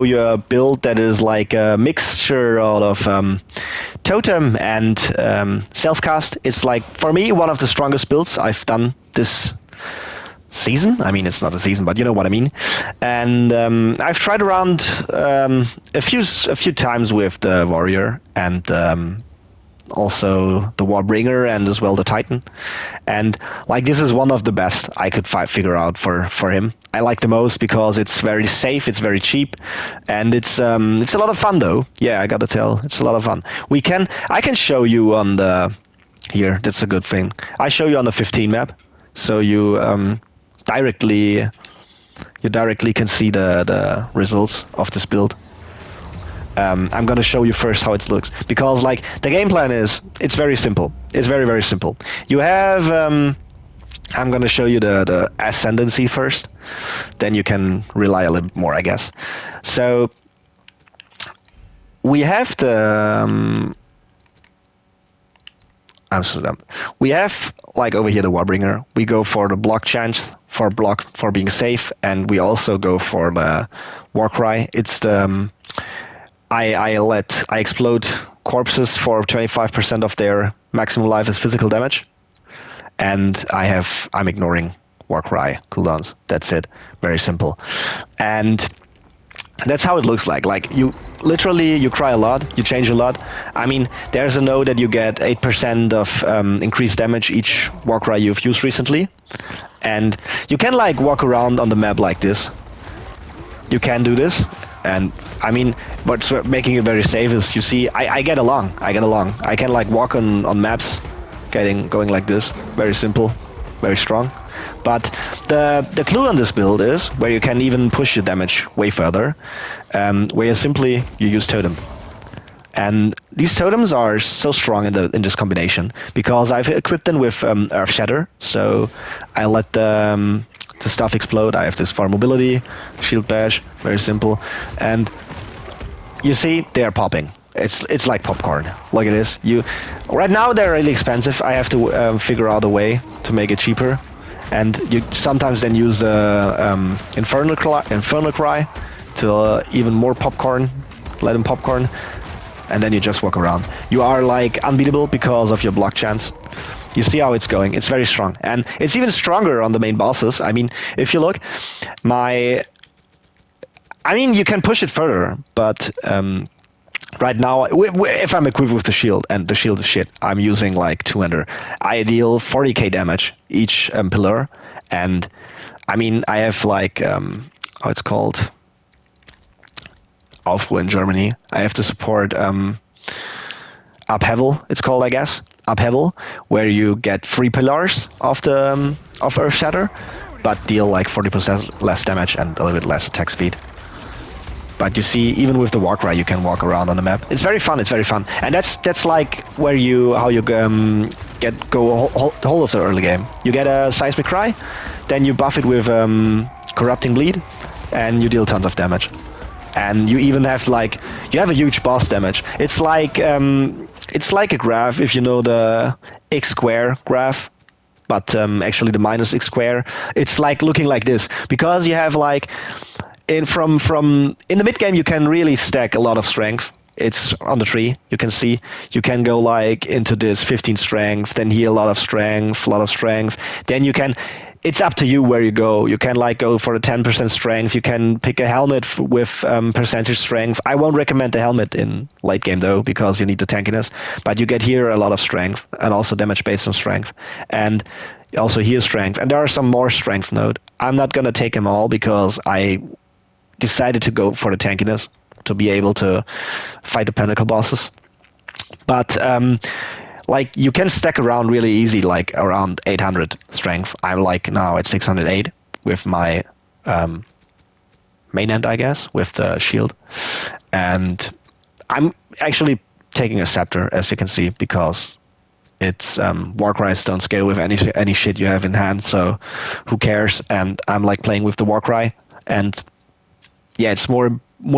you a build that is like a mixture out of totem and self-cast. It's like, for me, one of the strongest builds I've done this season. I mean, it's not a season, but you know what I mean. And I've tried around a few times with the warrior and also the warbringer and as well the titan. And like, this is one of the best I could figure out for him. I like the most because it's very safe, it's very cheap, and it's a lot of fun though. Yeah, I gotta tell, it's a lot of fun. I can show you on the here. That's a good thing. I show you on the 15 map, so directly you directly can see the results of this build. I'm gonna show you first how it looks, because like the game plan is, it's very simple. It's very, very simple. You have I'm gonna show you the ascendancy first, then you can rely a little bit more, I guess. So we have the Amsterdam. We have, like, over here the Warbringer. We go for the block chance for being safe, and we also go for the Warcry. It's the I explode corpses for 25% of their maximum life as physical damage, and I'm ignoring Warcry cooldowns. That's it. Very simple. And that's how it looks like. Like, you cry a lot, you change a lot. I mean, there's a note that you get 8% of increased damage each Warcry you've used recently. And you can like walk around on the map like this. You can do this. And I mean, what's making it very safe is, you see, I get along. I can like walk on maps, going like this. Very simple, very strong. But the clue on this build is where you can even push your damage way further, where you use totem. And these totems are so strong in this combination because I've equipped them with Earth Shatter, so I let the stuff explode. I have this far mobility, shield bash, very simple, and you see they are popping. It's like popcorn. Look at this. Right now they're really expensive. I have to figure out a way to make it cheaper, and you sometimes then use Infernal Cry to even more popcorn. Let them popcorn. And then you just walk around. You are like unbeatable because of your block chance. You see how it's going. It's very strong. And it's even stronger on the main bosses. I mean, if you look, you can push it further, but right now, if I'm equipped with the shield, and the shield is shit, I'm using like 200. I deal 40k damage each pillar. And I mean, I have like, how it's called? Aufruhr in Germany. I have to support Upheaval, it's called, I guess. Upheaval, where you get 3 pillars of Earth Shatter, but deal like 40% less damage and a little bit less attack speed. But you see, even with the Warcry, you can walk around on the map. It's very fun. It's very fun, and that's like how you go whole of the early game. You get a Seismic Cry, then you buff it with Corrupting Bleed, and you deal tons of damage. And you even have you have a huge boss damage. It's like a graph, if you know the X square graph, but actually the minus X square. It's like looking like this, because you have like in the mid game you can really stack a lot of strength. It's on the tree. You can see you can go like into this 15 strength, then here a lot of strength. Then you can. It's up to you where you go. You can like go for a 10% strength. You can pick a helmet with percentage strength. I won't recommend the helmet in late game though, because you need the tankiness. But you get here a lot of strength, and also damage based on strength, and also here strength. And there are some more strength node. I'm not gonna take them all because I decided to go for the tankiness to be able to fight the pinnacle bosses. But like, you can stack around really easy, like around 800 strength. I'm like now at 608 with my main end, I guess, with the shield. And I'm actually taking a scepter, as you can see, because it's Warcries don't scale with any shit you have in hand, so who cares? And I'm like playing with the Warcry, and yeah, it's more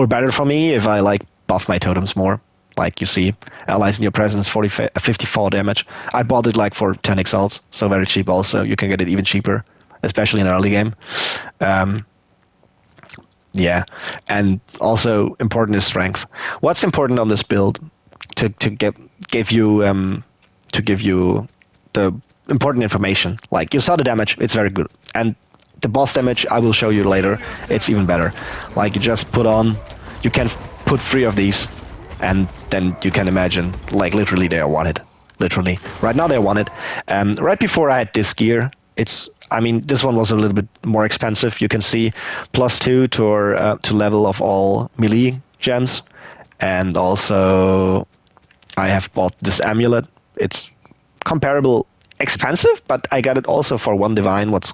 better for me if I like buff my totems more. Like, you see, allies in your presence, 54 damage. I bought it like for 10 exalts, so very cheap also. You can get it even cheaper, especially in early game. Yeah, and also important is strength. What's important on this build to give you to give you the important information? Like, you saw the damage, it's very good, and the boss damage I will show you later. It's even better. Like, you just put on, you can put 3 of these, and then you can imagine, like, literally they are one hit. Literally, right now they are one hit. Right before I had this gear, I mean, this one was a little bit more expensive. You can see +2 to level of all melee gems, and also I have bought this amulet. It's comparable expensive, but I got it also for 1 divine, what's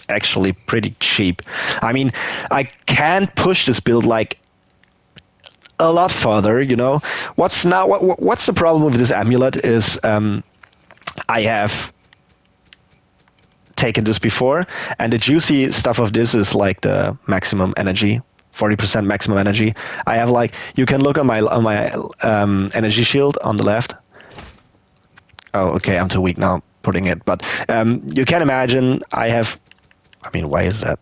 actually pretty cheap. I mean, I can push this build like a lot further, you know. What's the problem with this amulet is I have taken this before, and the juicy stuff of this is like the maximum energy, 40% maximum energy. I have, like, you can look on my energy shield on the left. Oh, okay, I'm too weak now putting it, but you can imagine I have. I mean, why is that?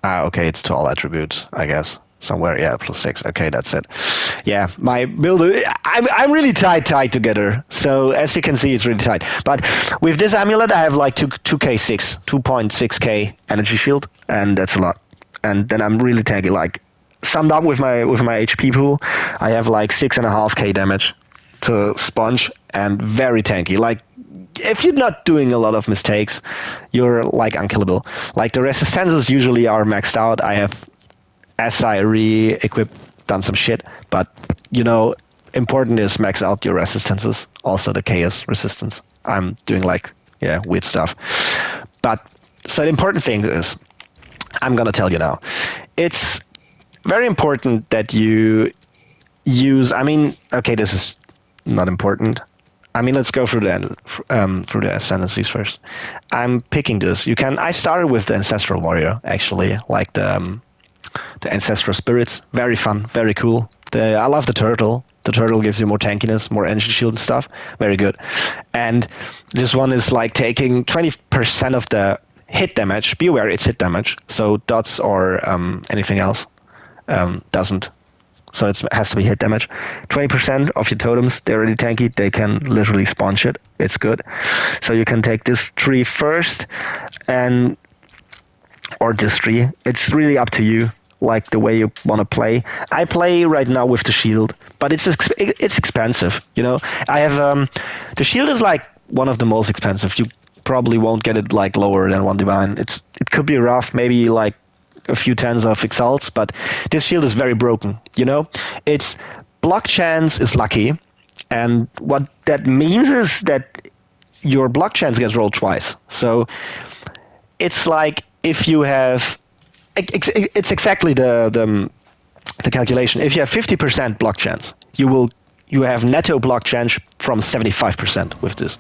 Okay, it's to all attributes, I guess. Somewhere, yeah, +6. Okay, that's it. Yeah, my build, I'm really tight together. So as you can see, it's really tight. But with this amulet, I have like 2.6k energy shield, and that's a lot. And then I'm really tanky. Like, summed up with my HP pool, I have like 6.5k damage to sponge, and very tanky. Like, if you're not doing a lot of mistakes, you're like unkillable. Like, the resistances usually are maxed out. I have, as I re-equip, done some shit, but, you know, important is max out your resistances, also the chaos resistance. I'm doing, like, yeah, weird stuff. But, so the important thing is, I'm gonna tell you now, it's very important that you use, I mean, okay, this is not important. I mean, let's go through the ascendancies first. I'm picking this. I started with the Ancestral Warrior, actually, like the Ancestral Spirits. Very fun, very cool. I love the turtle. The turtle gives you more tankiness, more energy shield and stuff. Very good. And this one is like taking 20% of the hit damage. Be aware, it's hit damage. So dots or anything else doesn't. So it has to be hit damage. 20% of your totems, they're really tanky. They can literally spawn shit. It's good. So you can take this tree first, or this tree. It's really up to you, like the way you want to play. I play right now with the shield, but it's expensive. You know, I have the shield is like one of the most expensive. You probably won't get it like lower than 1 divine. It could be rough, maybe like a few tens of exalts, but this shield is very broken. You know, its block chance is lucky, and what that means is that your block chance gets rolled twice. So it's like, if you have, it's exactly the calculation. If you have 50% block chance, you have netto block chance from 75% with this.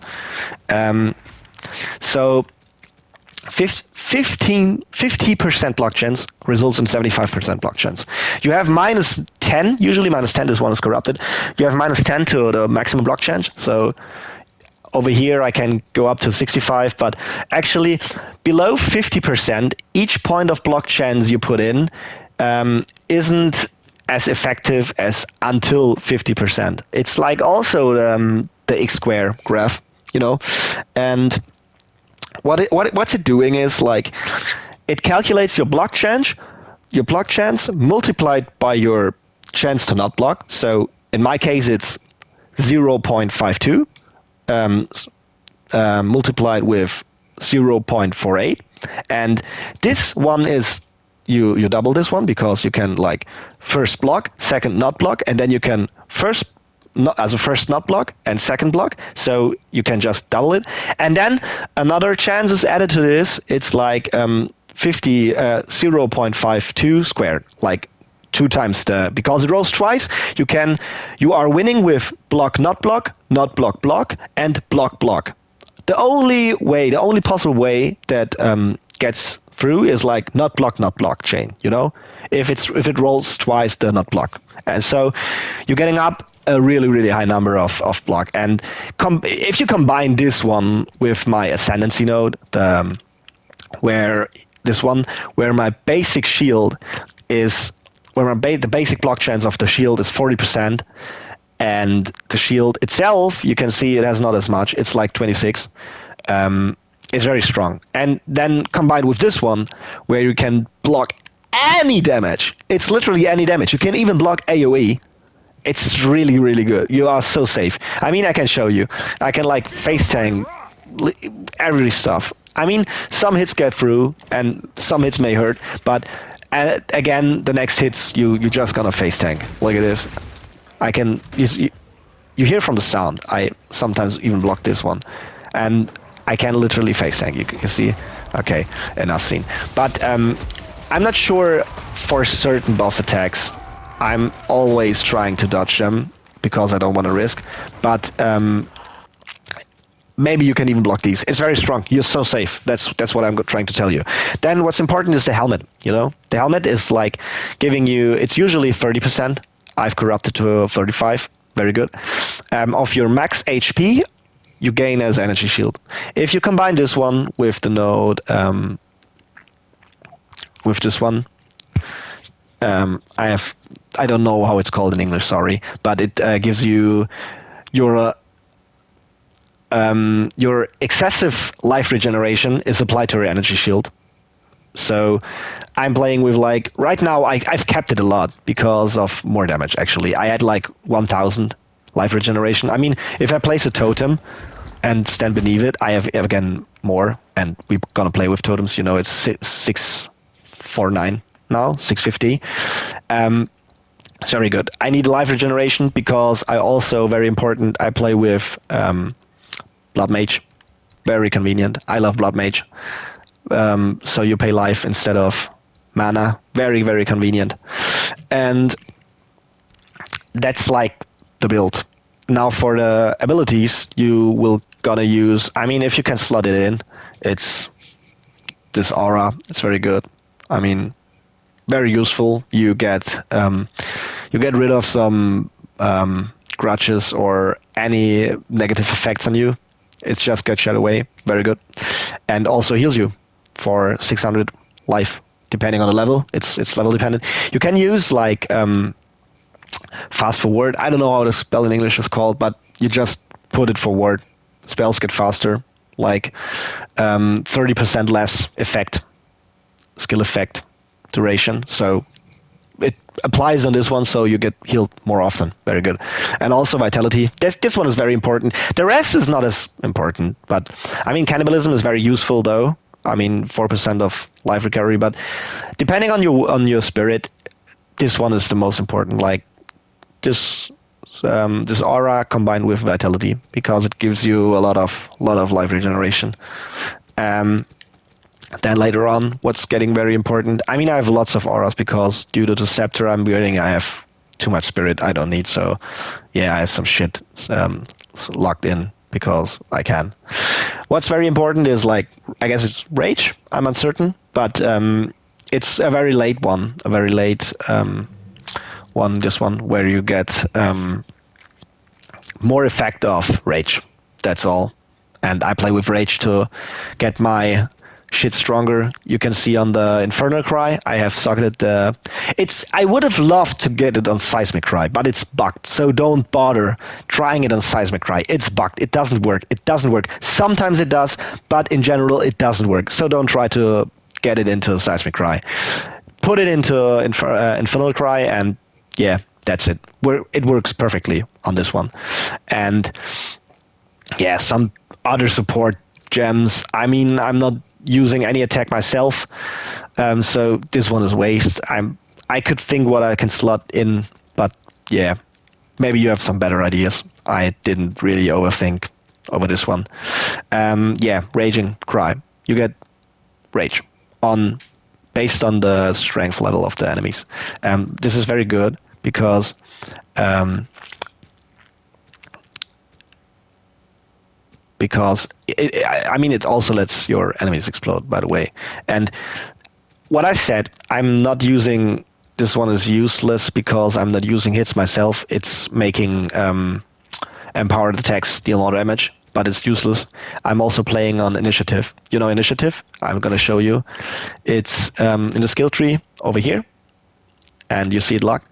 So 50% block chance results in 75% block chance. You have -10, usually -10, this one is corrupted. You have -10 to the maximum block chance. So over here I can go up to 65, but actually below 50%, each point of block chance you put in isn't as effective as until 50%. It's like also the X-square graph, you know, and what's it doing is, like, it calculates your block chance multiplied by your chance to not block. So in my case, it's 0.52 multiplied with 0.48, and this one is you double this one, because you can, like, first block, second not block, and then you can first not block and second block, so you can just double it. And then another chance is added to this. It's like 0.52 squared, like 2 times because it rolls twice. You are winning with block, not block, and block. The only possible way that gets through is like not block chain, you know, if it rolls twice the not block. And so you're getting up a really, really high number of block. And if you combine this one with my Ascendancy node, where this one where my basic shield is where the basic block chance of the shield is 40%, and the shield itself, you can see it has not as much. It's like 26. It's very strong. And then combined with this one, where you can block any damage. It's literally any damage. You can even block AoE. It's really, really good. You are so safe. I mean, I can show you. I can like face tank every stuff. I mean, some hits get through, and some hits may hurt, but again, the next hits you're just gonna face tank. Look at this. I can you hear from the sound. I sometimes even block this one, and I can literally face tank. You see? Okay, enough seen. But I'm not sure for certain boss attacks. I'm always trying to dodge them because I don't want to risk. But maybe you can even block these. It's very strong. You're so safe. That's what I'm trying to tell you. Then what's important is the helmet. You know, the helmet is like giving you. It's usually 30%. I've corrupted to 35. Very good. Of your max HP, you gain as energy shield. If you combine this one with the node, with this one, I don't know how it's called in English. Sorry, but it gives you your excessive life regeneration is applied to your energy shield. So I'm playing with like, right now I've kept it a lot because of more damage actually. I had like 1000 life regeneration. I mean, if I place a totem and stand beneath it, I have again more, and we're gonna play with totems, you know, it's 649 now, 650. It's very good. I need life regeneration because I also, very important, I play with Blood Mage. Very convenient. I love Blood Mage. So you pay life instead of mana. Very, very convenient. And that's like the build. Now for the abilities, you will gonna use, I mean, if you can slot it in, it's this aura. It's very good. I mean, very useful. You get rid of some grudges or any negative effects on you. It's just get shut away. Very good. And also heals you for 600 life, depending on the level. It's level dependent. You can use like fast forward. I don't know how the spell in English is called, but you just put it forward. Spells get faster, like 30% less effect, skill effect duration. So it applies on this one, so you get healed more often. Very good. And also vitality. This one is very important. The rest is not as important, but I mean, cannibalism is very useful though. I mean, 4% of life recovery, but depending on your spirit, this one is the most important. Like this aura combined with vitality, because it gives you a lot of life regeneration. Then later on, what's getting very important, I mean, I have lots of auras because due to the scepter I'm wearing, I have too much spirit I don't need. So yeah, I have some shit locked in because I can. What's very important is, like, I guess it's rage. I'm uncertain, but it's a very late one, this one where you get more effect of rage. That's all. And I play with rage to get my shit stronger. You can see on the Infernal Cry, I have socketed the... I would have loved to get it on Seismic Cry, but it's bugged. So don't bother trying it on Seismic Cry. It's bugged. It doesn't work. Sometimes it does, but in general, it doesn't work. So don't try to get it into Seismic Cry. Put it into Infernal Cry, and yeah, that's it. It works perfectly on this one. And yeah, some other support gems. I mean, I'm not using any attack myself, so this one is waste. I could think what I can slot in, but yeah, maybe you have some better ideas. I didn't really overthink over this one. Yeah, Raging Cry. You get rage based on the strength level of the enemies. This is very good because it also lets your enemies explode, by the way. And what I said, I'm not using, this one is useless because I'm not using hits myself. It's making empowered attacks deal more damage but it's useless. I'm also playing on initiative. You know initiative? I'm going to show you. It's in the skill tree over here, and you see it locked.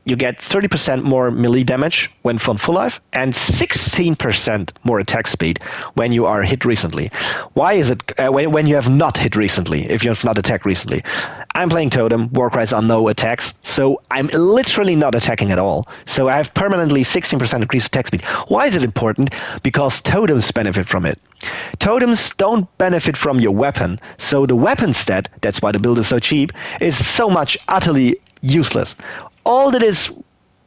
You get 30% more melee damage when on full life and 16% more attack speed when you are hit recently. Why is it when you have not hit recently, if you have not attacked recently? I'm playing Totem, Warcries are no attacks, so I'm literally not attacking at all. So I have permanently 16% increased attack speed. Why is it important? Because Totems benefit from it. Totems don't benefit from your weapon, so the weapon stat, that's why the build is so cheap, is so much utterly useless. All that is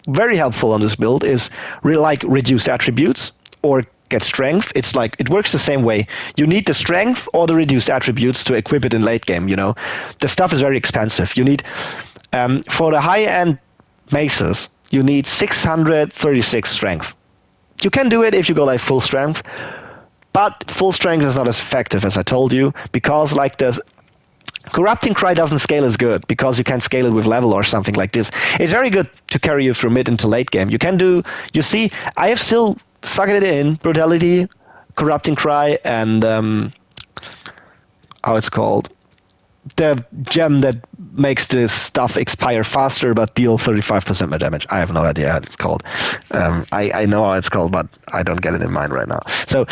very helpful on this build is like reduced attributes or get strength. It's like it works the same way. You need the strength or the reduced attributes to equip it in late game. You know, the stuff is very expensive. You need for the high end maces, you need 636 strength. You can do it if you go like full strength, but full strength is not as effective as I told you because like the Corrupting Cry doesn't scale as good because you can't scale it with level or something like this. It's very good to carry you through mid into late game. You see, I have still sucked it in, Brutality, Corrupting Cry, and how it's called? The gem that makes this stuff expire faster but deal 35% more damage. I have no idea how it's called. I know how it's called, but I don't get it in mind right now. So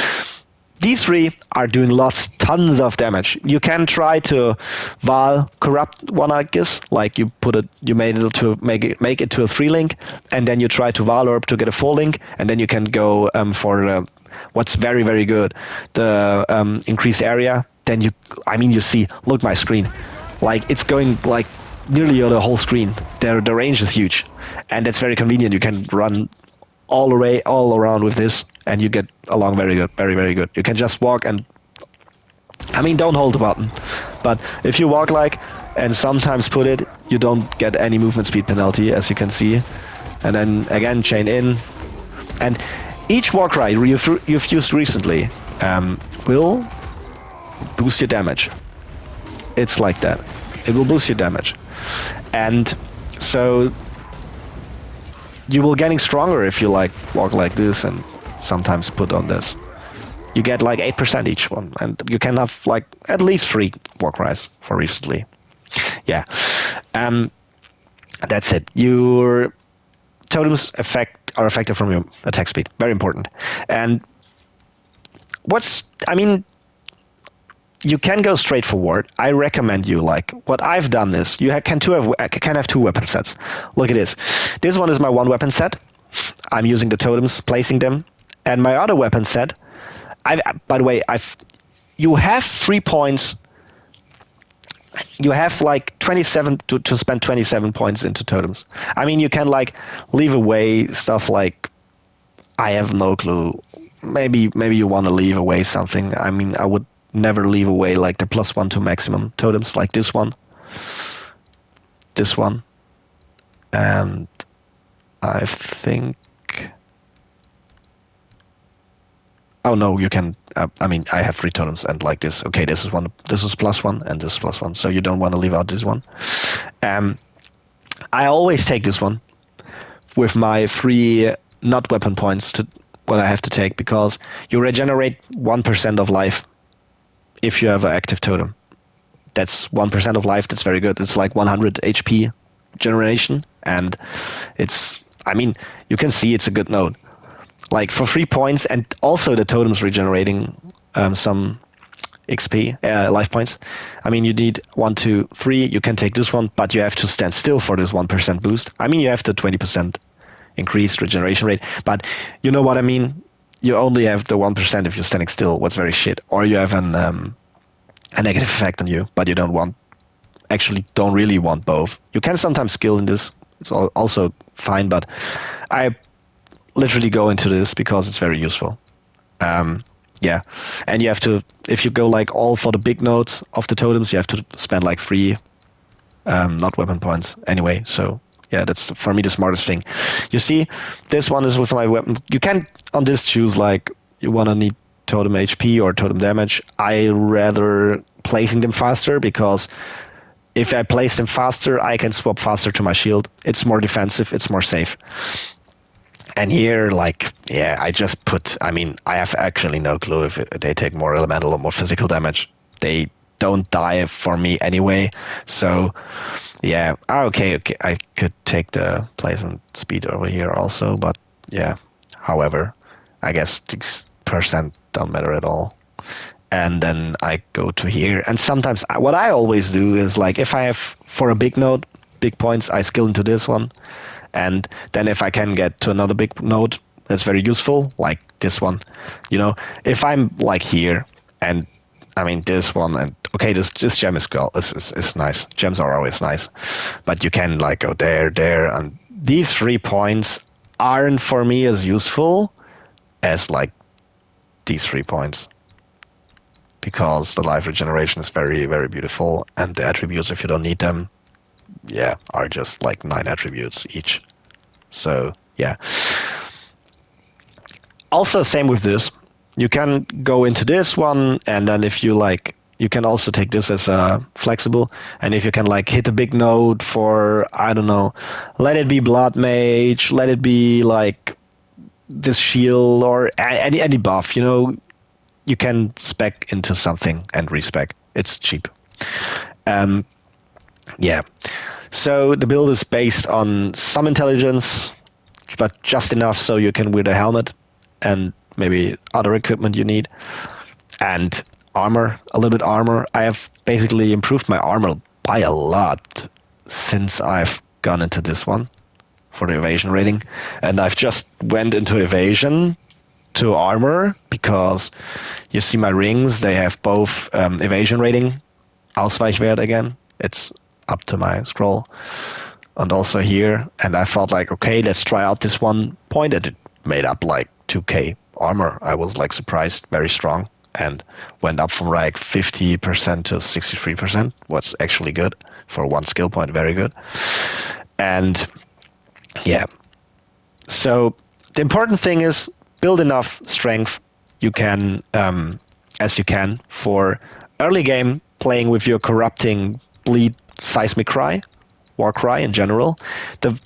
these three are doing tons of damage. You can try to Val corrupt one, I guess. Like you made it to make it to a 3-link, and then you try to Val Orb to get a 4-link, and then you can go for what's very, very good, the increased area. Then you see, look my screen, like it's going like nearly the whole screen. The range is huge, and that's very convenient. You can run all around with this, and you get along very good, very, very good. You can just walk and, don't hold the button, but if you walk and sometimes put it, you don't get any movement speed penalty, as you can see. And then again, chain in, and each Warcry you've used recently will boost your damage. It's like that. It will boost your damage, and so you will getting stronger if you walk like this and sometimes put on this. You get 8% each one, and you can have at least 3 Warcries for recently. Yeah, that's it. Your totems are effective from your attack speed. Very important. And you can go straight forward. I recommend you, what I've done is, you can have 2 weapon sets. Look at this. This one is my 1 weapon set. I'm using the totems, placing them. And my other weapon set, you have 3 points. You have 27 to spend 27 points into totems. You can leave away stuff I have no clue. Maybe you want to leave away something. I would never leave away the +1 to maximum totems like this one, and I think. Oh no, you can. I have 3 totems and like this. Okay, this is +1 and this is +1. So you don't want to leave out this one. I always take this one with my 3 not weapon points to what I have to take, because you regenerate 1% of life if you have an active totem. That's 1% of life. That's very good. It's 100 HP generation, and it's. You can see it's a good node. For 3 points, and also the totems regenerating some XP, life points. You need 1, 2, 3. You can take this one, but you have to stand still for this 1% boost. You have the 20% increased regeneration rate, but you know what I mean? You only have the 1% if you're standing still, what's very shit. Or you have a negative effect on you, but you don't really want both. You can sometimes skill in this. It's also fine, but I literally go into this because it's very useful. Yeah, and you have to, if you go all for the big nodes of the totems, you have to spend 3 not weapon points anyway. So yeah, that's for me the smartest thing. You see, this one is with my weapon. You can on this choose you want to need totem HP or totem damage. I rather placing them faster, because if I place them faster, I can swap faster to my shield. It's more defensive. It's more safe. And here, like, yeah, I just put, I mean, I have actually no clue if they take more elemental or more physical damage. They don't die for me anyway. So, yeah, okay, I could take the placement speed over here also, but yeah, however, I guess 6% don't matter at all. And then I go to here. And sometimes what I always do is, like, if I have for a big node, big points, I skill into this one. And then if I can get to another big node that's very useful, like this one, you know, if I'm like here and I mean this one, and okay, this gem is nice. Gems are always nice, but you can like go there, and these 3 points aren't for me as useful as like these 3 points, because the life regeneration is very, very beautiful, and the attributes, if you don't need them, yeah, are just like 9 attributes each. So yeah. Also, same with this. You can go into this one, and then if you like, you can also take this as flexible. And if you can like hit a big node for, I don't know, let it be Blood Mage, let it be like this shield or any buff, you know, you can spec into something and respec. It's cheap. Yeah. So the build is based on some intelligence, but just enough so you can wear a helmet and maybe other equipment you need. And armor, a little bit armor. I have basically improved my armor by a lot since I've gone into this one for the evasion rating. And I've just went into evasion to armor because you see my rings, they have both evasion rating, Ausweichwert again. It's up to my scroll. And also here, and I felt like, okay, let's try out this one point, and it made up like 2k armor. I was like surprised, very strong, and went up from like 50% to 63%. What's actually good for one skill point, very good. And yeah, so the important thing is build enough strength you can, as you can, for early game playing with your corrupting bleed seismic cry, war cry in general. The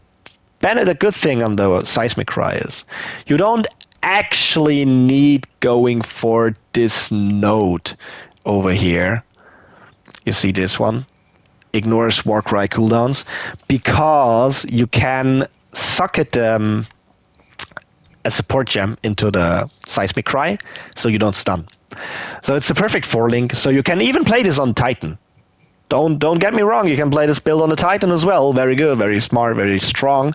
good thing on the seismic cry is you don't actually need going for this node over here. You see this one? Ignores war cry cooldowns, because you can socket a support gem into the seismic cry so you don't stun. So it's a perfect 4-link. So you can even play this on Titan. Don't get me wrong, you can play this build on the Titan as well. Very good, very smart, very strong.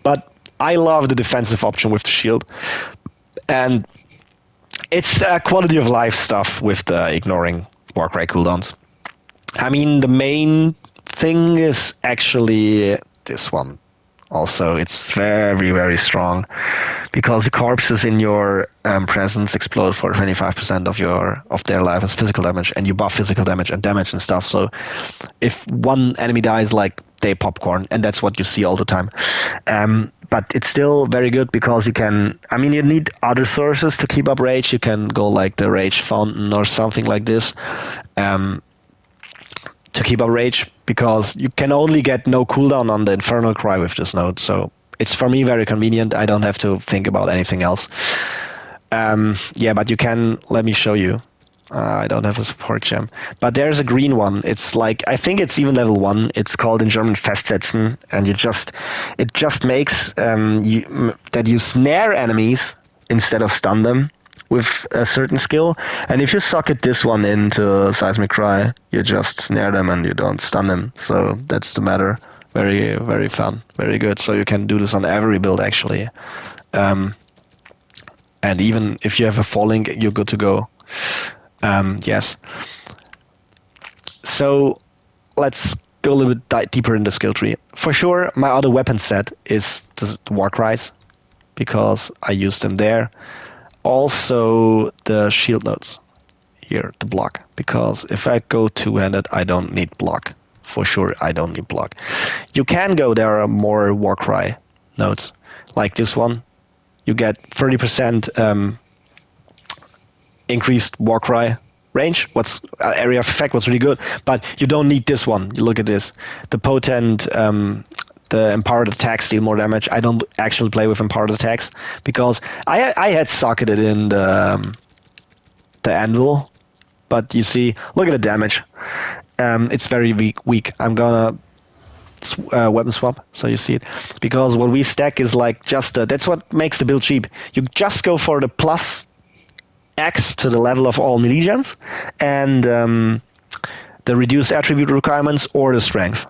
But I love the defensive option with the shield. And it's quality of life stuff with the ignoring Warcry cooldowns. I mean, the main thing is actually this one. Also, it's very, very strong, because the corpses in your presence explode for 25% of their life as physical damage, and you buff physical damage and stuff. So if one enemy dies, like, they popcorn, and that's what you see all the time. But it's still very good, because you can, I mean, you need other sources to keep up rage. You can go like the Rage Fountain or something like this. To keep up rage, because you can only get no cooldown on the Infernal Cry with this node. So it's, for me, very convenient. I don't have to think about anything else. Yeah, but you can, let me show you. I don't have a support gem, but there's a green one. It's like, I think it's even level 1. It's called in German Festsetzen, and it just makes that you snare enemies instead of stun them with a certain skill. And if you socket this one into Seismic Cry, you just snare them and you don't stun them. So that's the matter. Very, very fun. Very good. So you can do this on every build, actually. And even if you have a 4-link, you're good to go. Yes. So let's go a little bit deeper in the skill tree. For sure, my other weapon set is the Warcries, because I use them there. Also, the shield nodes here, the block, because if I go two-handed, I don't need block. For sure, I don't need block. You can go, there are more Warcry nodes, like this one. You get 30% increased Warcry range. What's area of effect was really good, but you don't need this one. You look at this, the potent the empowered attacks deal more damage. I don't actually play with empowered attacks because I had socketed in the anvil, but you see, look at the damage. It's very weak. I'm gonna weapon swap, so you see it, because what we stack is like just that's what makes the build cheap. You just go for the plus X to the level of all melee gems, and the reduced attribute requirements or the strength.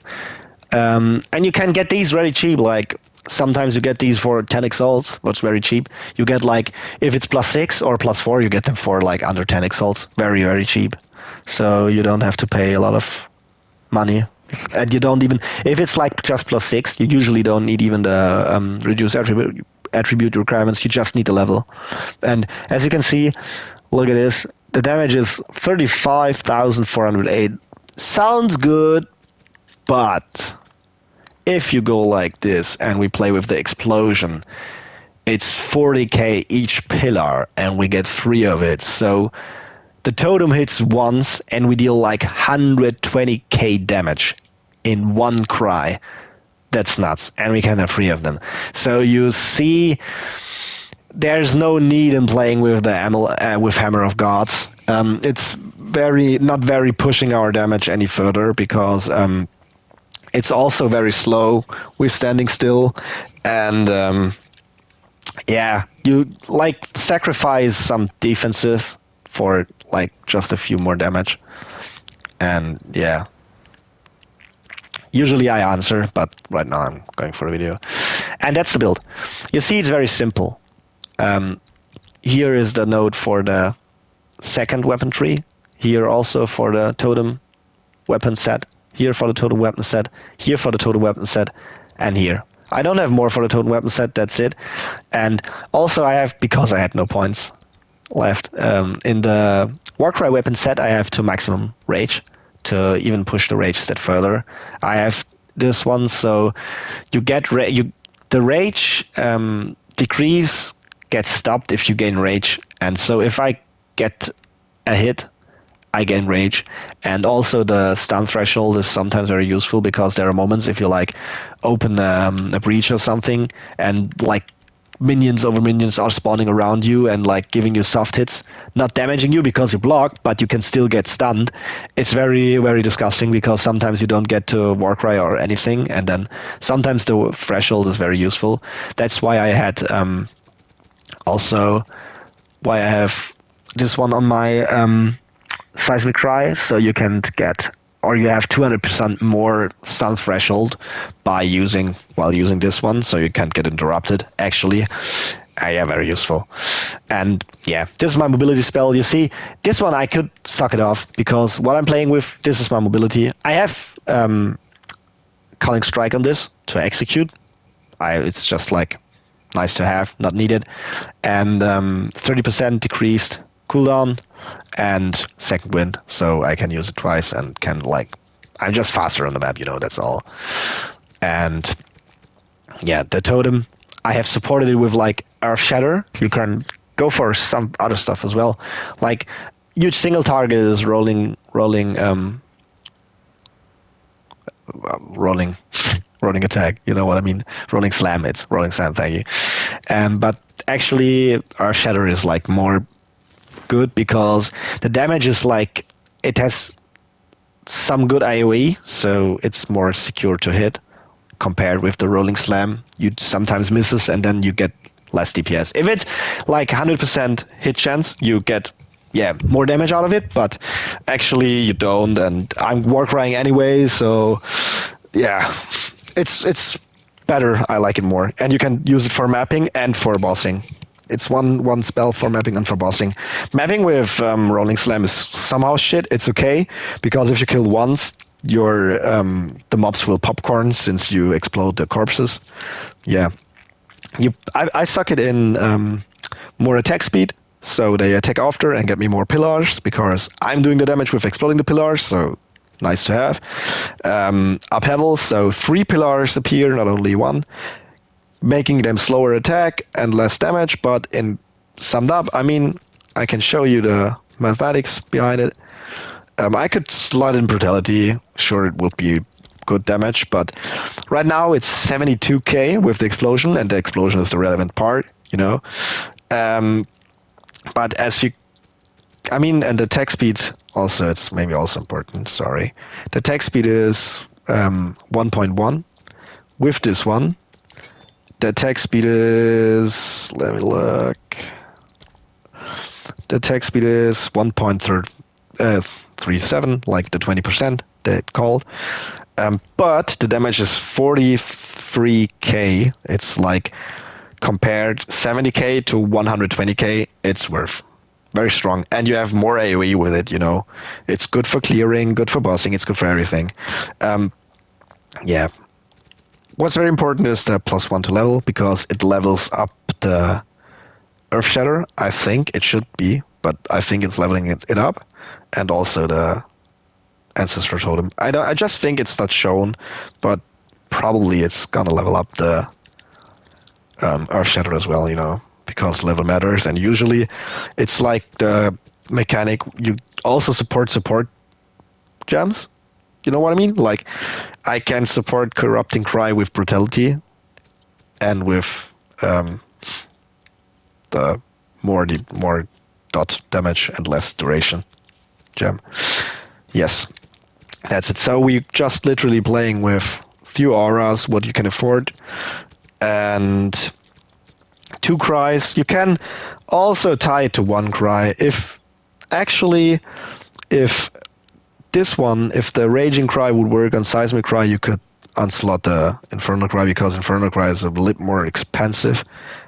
And you can get these very cheap. Like sometimes you get these for 10 exalts, what's very cheap. You get like, if it's +6 or +4, you get them for like under 10 exalts. Very, very cheap. So you don't have to pay a lot of money. And you don't even, if it's like just +6, you usually don't need even the reduced attribute requirements. You just need the level. And as you can see, look at this. The damage is 35,408. Sounds good, but if you go like this and we play with the explosion, it's 40k each pillar and we get 3 of it. So the totem hits once and we deal like 120k damage in one cry. That's nuts. And we can have 3 of them. So you see, there's no need in playing with the with Hammer of Gods. It's not very pushing our damage any further because it's also very slow. We're standing still, and yeah, you like sacrifice some defenses for like just a few more damage, and yeah. Usually I answer, but right now I'm going for a video, and that's the build. You see, it's very simple. Here is the node for the second weapon tree. Here also for the totem weapon set. Here for the totem weapon set. Here for the totem weapon set. And here. I don't have more for the totem weapon set. That's it. And also I have, because I had no points left, in the Warcry weapon set I have to maximum rage to even push the rage stat further. I have this one, so you get the rage decrease gets stopped if you gain rage, and so if I get a hit, I gain rage. And also the stun threshold is sometimes very useful because there are moments if you like open a breach or something and like minions over minions are spawning around you and like giving you soft hits, not damaging you because you blocked, but you can still get stunned. It's very, very disgusting because sometimes you don't get to Warcry or anything, and then sometimes the threshold is very useful. That's why I had also why I have this one on my Seismic Cry, so you can get, or you have 200% more stun threshold by using this one, so you can't get interrupted. Actually, yeah, very useful. And yeah, this is my mobility spell. You see, this one I could suck it off because what I'm playing with, this is my mobility. I have Culling Strike on this to execute. It's just like nice to have, not needed. And 30% decreased cooldown and second wind, so I can use it twice and can like, I'm just faster on the map, that's all. And yeah, the totem, I have supported it with like Earth Shatter. You can go for some other stuff as well. Like huge single target is rolling attack, you know what I mean? Rolling slam, thank you. But actually Earth Shatter is like more good because the damage is like, it has some good AoE, so it's more secure to hit compared with the rolling slam. You sometimes misses and then you get less DPS. If it's like 100% hit chance, you get more damage out of it, but actually you don't, and I'm Warcrying anyway, so yeah, it's better. I like it more, and you can use it for mapping and for bossing. It's one spell for mapping and for bossing. Mapping with Rolling Slam is somehow shit. It's okay, because if you kill once, the mobs will popcorn since you explode the corpses. Yeah. I suck it in more attack speed, so they attack after and get me more pillars, because I'm doing the damage with exploding the pillars, so nice to have. Upheaval, so 3 pillars appear, not only 1. Making them slower attack and less damage, but in summed up, I mean, I can show you the mathematics behind it. I could slot in brutality. Sure, it would be good damage, but right now it's 72k with the explosion, and the explosion is the relevant part, you know. But and the attack speed also, it's maybe also important, sorry. The attack speed is 1.1. With this one, the attack speed is, let me look. The attack speed is 1.37, like the 20% they called. But the damage is 43k. It's like compared 70k to 120k, it's worth. Very strong. And you have more AoE with it, you know. It's good for clearing, good for bossing, it's good for everything. Yeah. What's very important is the +1 to level, because it levels up the Earth Shatter. I think it should be, but I think it's leveling it up. And also the Ancestor Totem. I just think it's not shown, but probably it's gonna level up the Earth Shatter as well, you know, because level matters. And usually it's like the mechanic, you also support gems. You know what I mean? Like, I can support Corrupting Cry with Brutality and with the more dot damage and less duration gem. Yes, that's it. So we just literally playing with few auras, what you can afford, and 2 cries. You can also tie it to 1 cry. If the Raging Cry would work on Seismic Cry, you could unslot the Infernal Cry, because Infernal Cry is a little more expensive.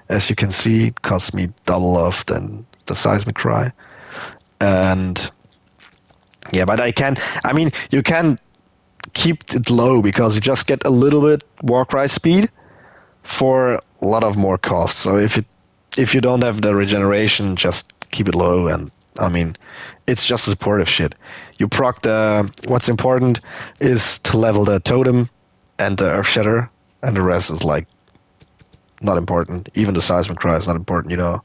As you can see, it costs me double of than the Seismic Cry. And yeah, but you can keep it low, because you just get a little bit Warcry speed for a lot of more costs. So if you don't have the regeneration, just keep it low, and it's just a supportive shit. You proc what's important is to level the totem and the Earth Shatter, and the rest is like not important. Even the Seismic Cry is not important, you know.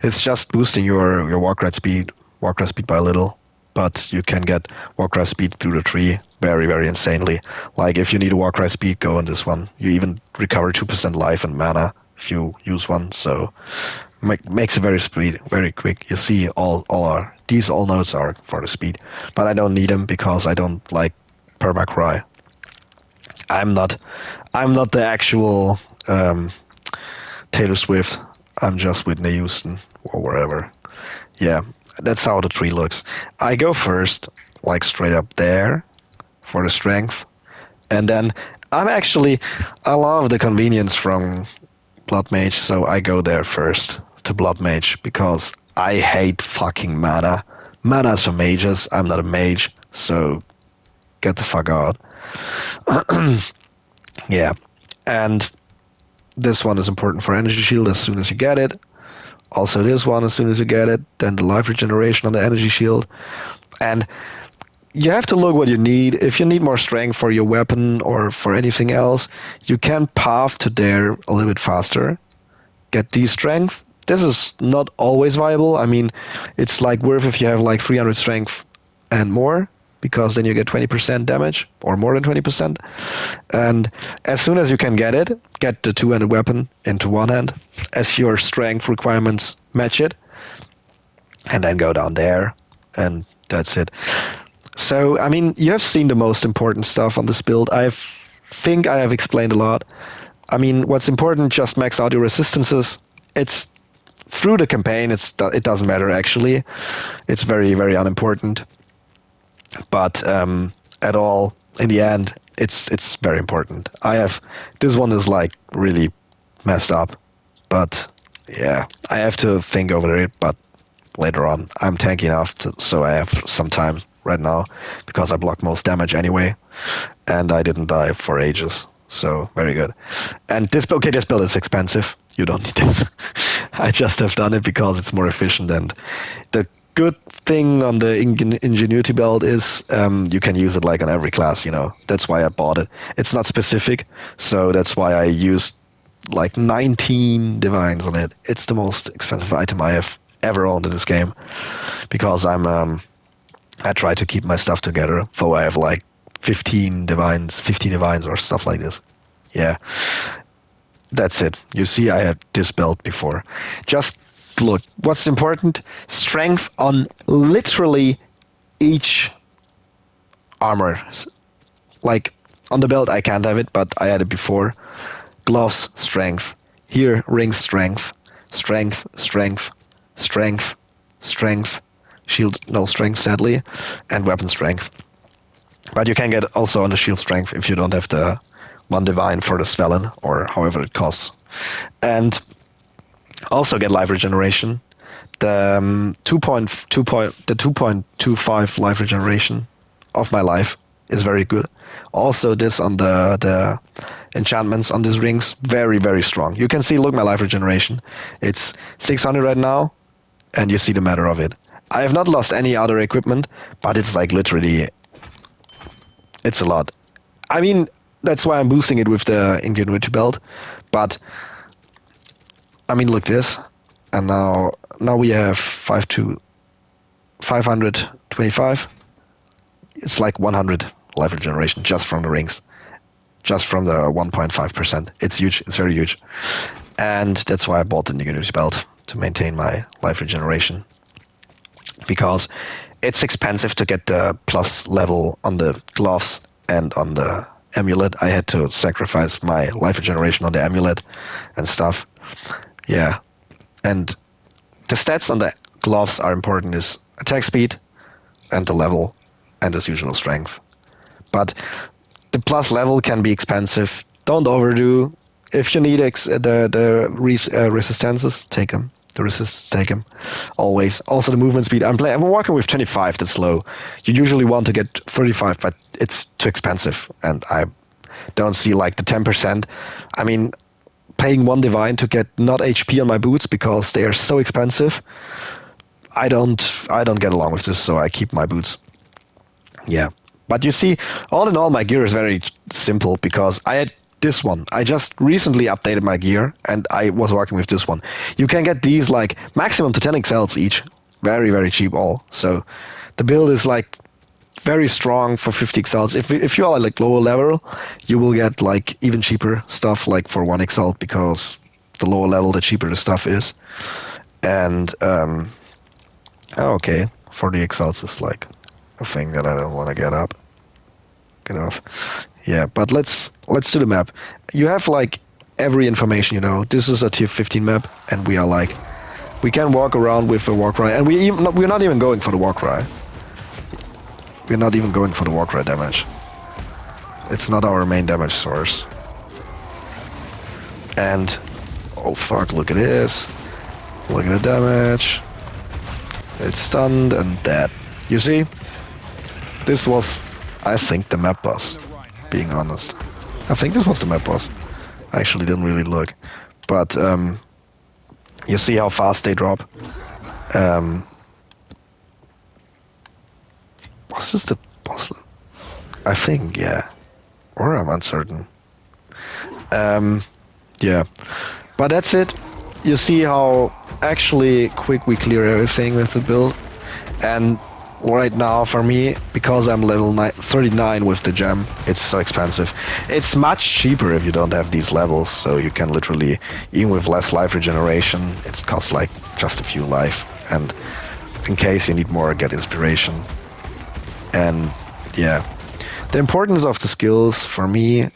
It's just boosting your Warcry speed by a little, but you can get Warcry speed through the tree very, very insanely. Like, if you need a Warcry speed, go on this one. You even recover 2% life and mana if you use one, so makes it very quick. You see these all nodes are for the speed, but I don't need them because I don't like permacry. I'm not the actual Taylor Swift. I'm just Whitney Houston or wherever. Yeah, that's how the tree looks. I go first, like straight up there for the strength, and then I love the convenience from Blood Mage, so I go there first to Blood Mage, because I hate fucking mana. Mana is for mages. I'm not a mage, so get the fuck out. Yeah, and this one is important for Energy Shield as soon as you get it. Also this one as soon as you get it. Then the life regeneration on the Energy Shield. And you have to look what you need. If you need more strength for your weapon or for anything else, you can path to there a little bit faster. Get the strength. This is not always viable. It's like worth if you have like 300 strength and more, because then you get 20% damage, or more than 20%. And as soon as you can get the two-handed weapon into one hand, as your strength requirements match it, and then go down there, and that's it. So, you have seen the most important stuff on this build. I think I have explained a lot. What's important, just max out your resistances. It's through the campaign, it doesn't matter, actually. It's very, very unimportant. But at all, in the end, it's very important. This one is like really messed up, but yeah, I have to think over it. But later on, I'm tanky enough so I have some time right now, because I block most damage anyway, and I didn't die for ages. So very good. And this build is expensive. You don't need this. I just have done it because it's more efficient, and the good thing on the Ingenuity belt is you can use it like on every class, you know. That's why I bought it. It's not specific, so that's why I used like 19 divines on it. It's the most expensive item I have ever owned in this game, because I try to keep my stuff together, though I have like 15 divines or stuff like this. Yeah, that's it. You see, I had this belt before. Just look, what's important? Strength on literally each armor. Like, on the belt I can't have it, but I had it before. Gloves, strength. Here, rings, strength. Strength, strength, strength, strength. Shield, no strength, sadly. And weapon strength. But you can get also on the shield strength if you don't have the one divine for the Svelin, or however it costs. And also get life regeneration. The 2.25 life regeneration of my life is very good. Also, this on the enchantments on these rings, very, very strong. You can see, look, my life regeneration. It's 600 right now, and you see the matter of it. I have not lost any other equipment, but it's like literally, it's a lot. I mean, that's why I'm boosting it with the Ingenuity belt. But I mean, look this, and now we have 525. It's like 100 life regeneration just from the rings, just from the 1.5%. It's huge. It's very huge, and that's why I bought the Ingenuity belt, to maintain my life regeneration, because it's expensive to get the plus level on the gloves and on the amulet. I had to sacrifice my life regeneration on the amulet and stuff. Yeah. And the stats on the gloves are important, is attack speed and the level and as usual strength. But the plus level can be expensive. Don't overdo. If you need resistances, take them. The resist, take them. Always. Also the movement speed. I'm working with 25, that's low. You usually want to get 35, but it's too expensive. And I don't see like the 10%. I mean, paying one divine to get not HP on my boots because they are so expensive. I don't get along with this, so I keep my boots. Yeah. But you see, all in all, my gear is very simple because I had this one. I just recently updated my gear and I was working with this one. You can get these like maximum to 10 XLs each. Very, very cheap all. So the build is like very strong for 50 XLs. If you are like lower level, you will get like even cheaper stuff like for 1 XL, because the lower level, the cheaper the stuff is. And okay, 40 XLs is like a thing that I don't want to get off. Yeah, but let's do the map. You have like every information, you know. This is a tier 15 map, and we are like, we can walk around with a Warcry, and we're not even going for the Warcry. We're not even going for the Warcry damage. It's not our main damage source. And oh fuck, look at this. Look at the damage. It's stunned and dead. You see? This was, I think, the map boss, being honest. I think this was the map boss. I actually didn't really look. But you see how fast they drop. Was this the boss? I think, yeah. Or I'm uncertain. Yeah. But that's it. You see how actually quick we clear everything with the build. And right now, for me, because I'm level 39 with the gem, it's so expensive. It's much cheaper if you don't have these levels, so you can literally, even with less life regeneration, it costs like just a few life. And in case you need more, get inspiration. And yeah, the importance of the skills for me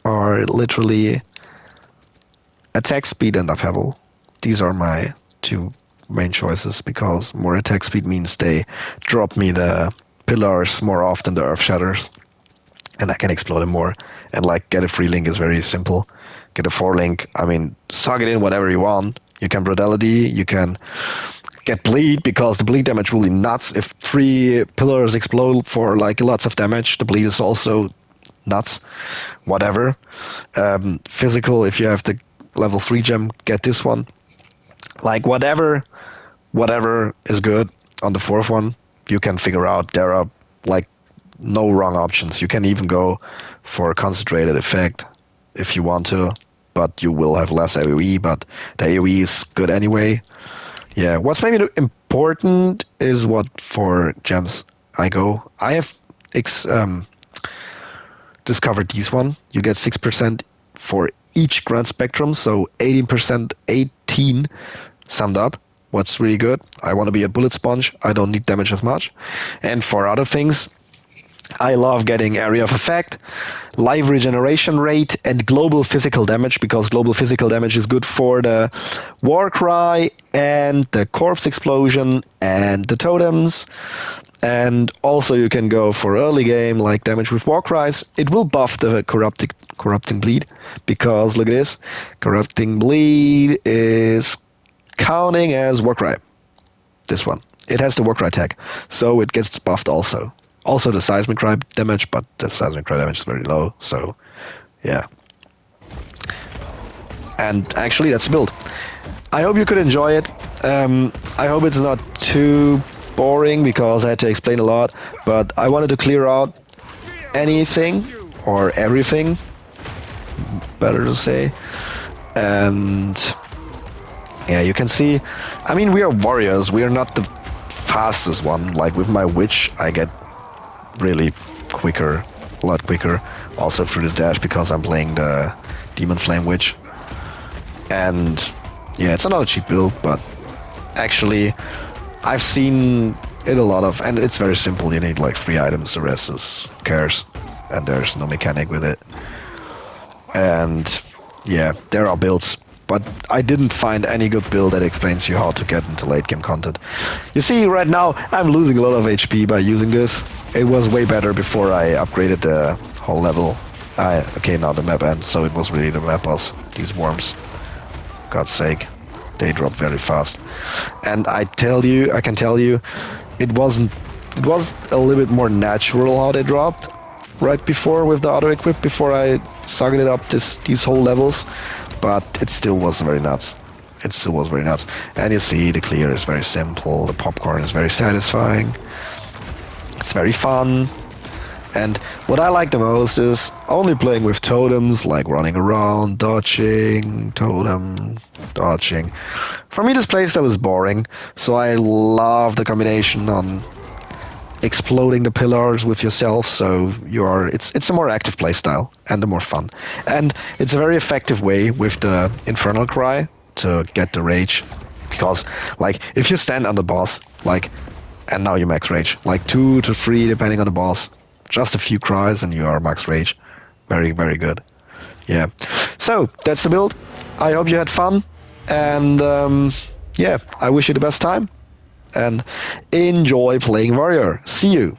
are literally attack speed and upheaval. These are my two main choices, because more attack speed means they drop me the pillars more often, the earth shatters, and I can explode them more. And like, get a free link is very simple. Get a 4 link, I mean, suck it in whatever you want. You can brutality, you can get bleed, because the bleed damage will be nuts. If 3 pillars explode for like lots of damage, the bleed is also nuts. Whatever. Physical, if you have the level 3 gem, get this one. Like whatever is good on the 4th one, you can figure out. There are like no wrong options. You can even go for a concentrated effect if you want to, but you will have less AoE, but the AoE is good anyway. Yeah, what's maybe important is what for gems I go. I have discovered this one. You get 6% for each Grand Spectrum, so 18%, 18 summed up. What's really good. I want to be a bullet sponge. I don't need damage as much. And for other things, I love getting area of effect, life regeneration rate, and global physical damage, because global physical damage is good for the Warcry and the corpse explosion and the totems. And also you can go for early game like damage with Warcries. It will buff the corrupting bleed, because look at this, corrupting bleed is counting as Warcry. This one. It has the Warcry tag, so it gets buffed also. Also the Seismic Cry damage, but the Seismic Cry damage is very low, so yeah. And actually that's the build. I hope you could enjoy it. I hope it's not too boring, because I had to explain a lot, but I wanted to clear out anything, or everything, better to say. And yeah, you can see, I mean, we are warriors, we are not the fastest one. Like with my witch, I get really quicker, a lot quicker, also through the dash, because I'm playing the Demon Flame Witch. And yeah, it's not a cheap build, but actually I've seen it a lot of, and it's very simple. You need like 3 items, the rest is cares, and there's no mechanic with it. And yeah, there are builds, but I didn't find any good build that explains you how to get into late game content. You see, right now I'm losing a lot of HP by using this. It was way better before I upgraded the whole level. Okay, now the map ends, so it was really the map boss. These worms, God's sake, they drop very fast. And I can tell you, it was a little bit more natural how they dropped right before with the auto equip, before I sucked it up these whole levels, but it still was very nuts. It still was very nuts. And you see, the clear is very simple, the popcorn is very satisfying, it's very fun. And what I like the most is only playing with totems, like running around, dodging, totem, dodging. For me, this playstyle is boring, so I love the combination on exploding the pillars with yourself, so it's a more active playstyle and a more fun. And it's a very effective way with the Infernal Cry to get the rage, because like if you stand on the boss, like, and now you max rage, like 2 to 3 depending on the boss, just a few cries and you are max rage. Very, very good. Yeah. So that's the build. I hope you had fun, and yeah, I wish you the best time, and enjoy playing Warrior. See you.